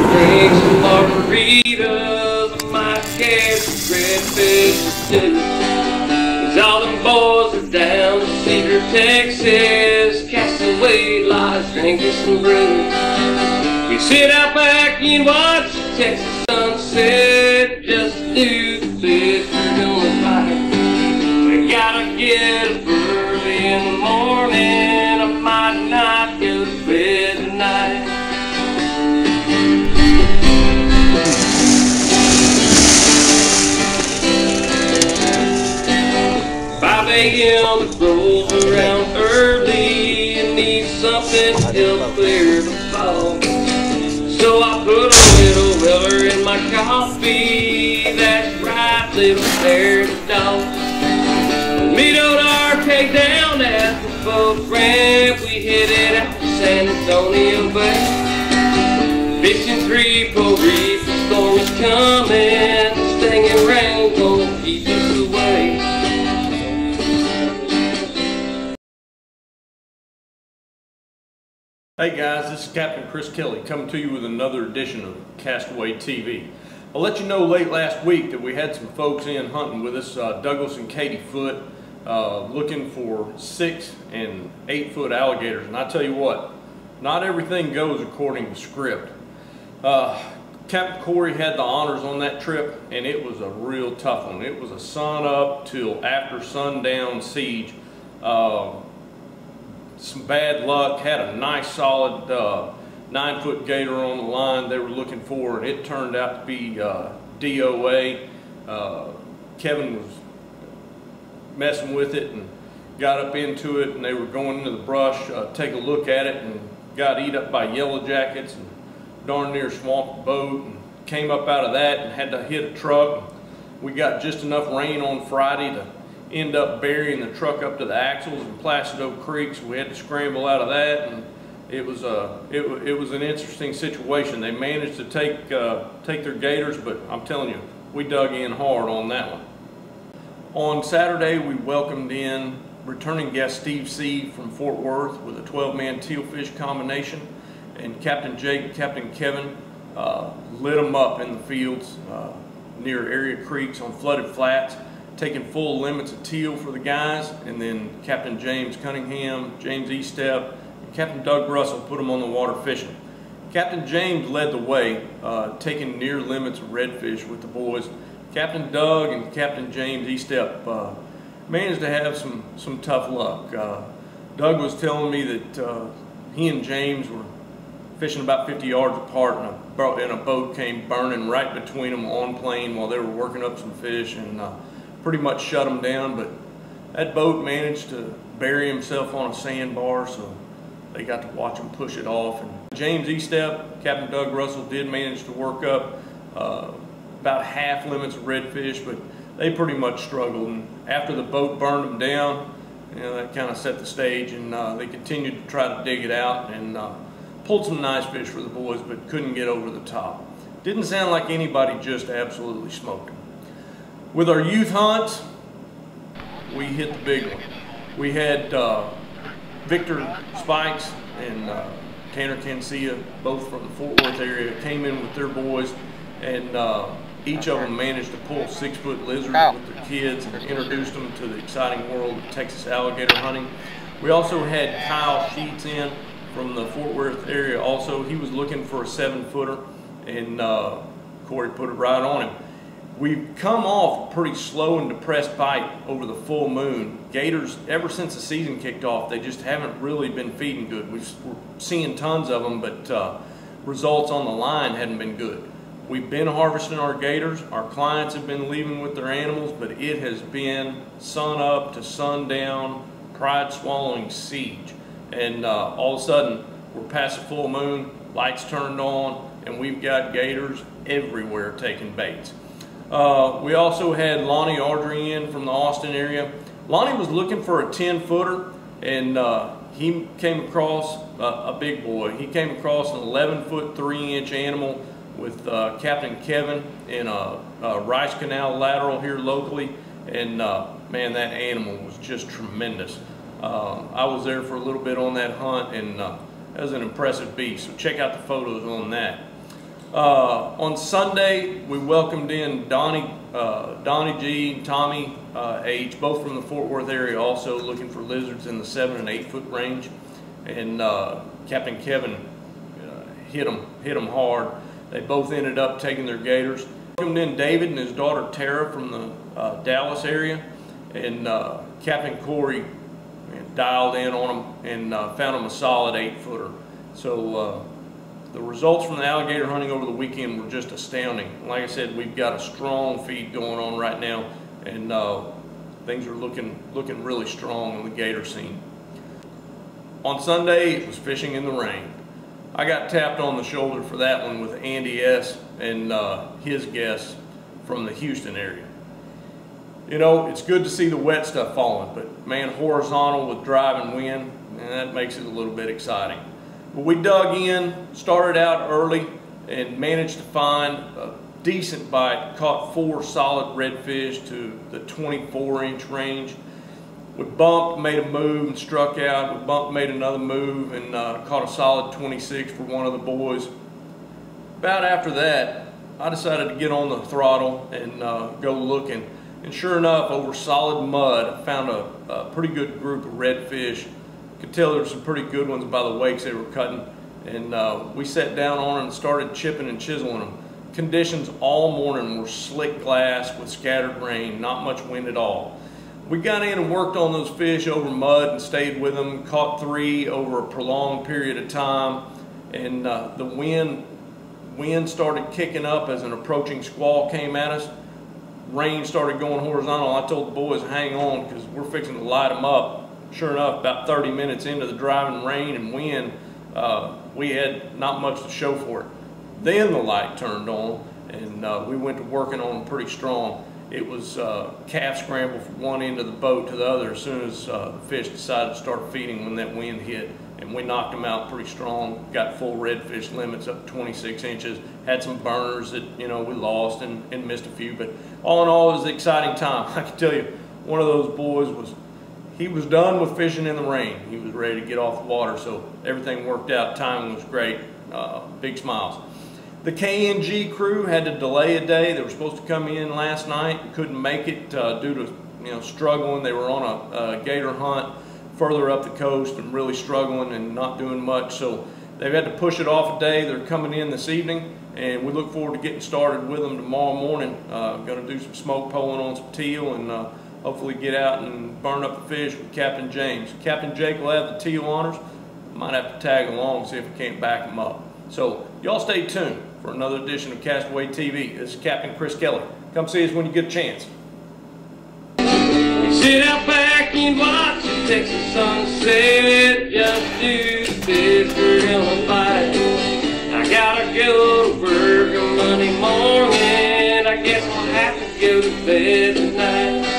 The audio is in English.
Drink some margaritas, I might catch some redfish too. 'Cause all them boys are down to Seadrift, Texas, Castaway Lodge, drinking some brew. We sit out back and watch the Texas sunset, just to do the best we're gonna fight. We gotta get up early in the morning, I might not go to bed tonight. 5 a.m. it rolls around early and needs something to help clear the fog. So I put a little Weller in my coffee, that's right, little dirty dog. Meet on our keg down at the boat ramp, we headed out to San Antonio Bay. Fishing 3-pole reef, the storm is coming, the stinging rain gonna keep us away. Hey guys, this is Captain Kris Kelley coming to you with another edition of Castaway TV. I'll let you know late last week that we had some folks in hunting with us, Douglas and Katie Foote, looking for 6 and 8 foot alligators. And I tell you what, not everything goes according to script. Captain Corey had the honors on that trip, and it was a real tough one. It was a sun up till after sundown siege. Some bad luck, had a nice solid 9-foot gator on the line they were looking for, and it turned out to be DOA. Kevin was messing with it and got up into it, and they were going into the brush, take a look at it, and got eat up by yellow jackets and darn near swamped the boat, and came up out of that and had to hit a truck. We got just enough rain on Friday to end up burying the truck up to the axles in Placido Creek, so we had to scramble out of that, and it was an interesting situation. They managed to take their gators, but I'm telling you, we dug in hard on that one. On Saturday, we welcomed in returning guest Steve C. from Fort Worth with a 12-man teal fish combination, and Captain Jake and Captain Kevin lit them up in the fields near area creeks on flooded flats, taking full limits of teal for the guys, and then Captain James Cunningham, James Estep, and Captain Doug Russell put them on the water fishing. Captain James led the way, taking near limits of redfish with the boys. Captain Doug and Captain James Estep managed to have some tough luck. Doug was telling me that he and James were fishing about 50 yards apart, and a boat came burning right between them on plane while they were working up some fish, and pretty much shut them down. But that boat managed to bury himself on a sandbar, so they got to watch him push it off. And James Estep, Captain Doug Russell did manage to work up about half limits of redfish, but they pretty much struggled. And after the boat burned them down, you know, that kind of set the stage, and they continued to try to dig it out, and pulled some nice fish for the boys, but couldn't get over the top. Didn't sound like anybody just absolutely smoked them. With our youth hunts, we hit the big one. We had Victor Spikes and Tanner Cancia, both from the Fort Worth area, came in with their boys, and each of them managed to pull 6-foot lizards with their kids and introduced them to the exciting world of Texas alligator hunting. We also had Kyle Sheets in from the Fort Worth area also. He was looking for a 7-footer, and Corey put it right on him. We've come off a pretty slow and depressed bite over the full moon. Gators, ever since the season kicked off, they just haven't really been feeding good. We're seeing tons of them, but results on the line hadn't been good. We've been harvesting our gators. Our clients have been leaving with their animals, but it has been sun up to sundown, pride swallowing siege. And all of a sudden, we're past the full moon, lights turned on, and we've got gators everywhere taking baits. We also had Lonnie Audrey in from the Austin area. Lonnie was looking for a 10-footer, and he came across a big boy. He came across an 11-foot 3-inch animal with Captain Kevin in a Rice Canal lateral here locally, and man, that animal was just tremendous. I was there for a little bit on that hunt, and that was an impressive beast, so check out the photos on that. On Sunday, we welcomed in Donnie G, Tommy H, both from the Fort Worth area, also looking for lizards in the 7 and 8 foot range. And Captain Kevin hit them hard. They both ended up taking their gators. Welcomed in David and his daughter Tara from the Dallas area, and Captain Corey dialed in on them and found them a solid 8-footer. So the results from the alligator hunting over the weekend were just astounding. Like I said, we've got a strong feed going on right now, and things are looking really strong on the gator scene. On Sunday, it was fishing in the rain. I got tapped on the shoulder for that one with Andy S. and his guests from the Houston area. You know, it's good to see the wet stuff falling, but man, horizontal with driving wind, and that makes it a little bit exciting. But we dug in, started out early, and managed to find a decent bite. Caught 4 solid redfish to the 24-inch range. We bumped, made a move, and struck out. We bumped, made another move, and caught a solid 26 for one of the boys. About after that, I decided to get on the throttle and go looking. And sure enough, over solid mud, I found a pretty good group of redfish. Could tell there were some pretty good ones by the wakes they were cutting. And we sat down on them and started chipping and chiseling them. Conditions all morning were slick glass with scattered rain, not much wind at all. We got in and worked on those fish over mud and stayed with them, caught 3 over a prolonged period of time. And the wind started kicking up as an approaching squall came at us. Rain started going horizontal. I told the boys, hang on, because we're fixing to light them up. Sure enough, about 30 minutes into the driving rain and wind, we had not much to show for it. Then the light turned on, and we went to working on them pretty strong. It was calf scramble from one end of the boat to the other as soon as the fish decided to start feeding when that wind hit. And we knocked them out pretty strong, got full redfish limits up to 26 inches, had some burners that, you know, we lost and missed a few. But all in all, it was an exciting time. I can tell you, one of those boys he was done with fishing in the rain. He was ready to get off the water, so everything worked out. Timing was great. Big smiles. The KNG crew had to delay a day. They were supposed to come in last night, couldn't make it due to struggling. They were on a gator hunt further up the coast and really struggling and not doing much. So they've had to push it off a day. They're coming in this evening, and we look forward to getting started with them tomorrow morning. Going to do some smoke pulling on some teal and hopefully get out and burn up the fish with Captain James. Captain Jake will have the teal honors. Might have to tag along and see if we can't back them up. So y'all stay tuned for another edition of Castaway TV. This is Captain Kris Kelley. Come see us when you get a chance. We sit out back and watch the Texas sunset, just do the fish we're gonna fight. I gotta go to work on Monday morning. I guess I'll have to go to bed tonight.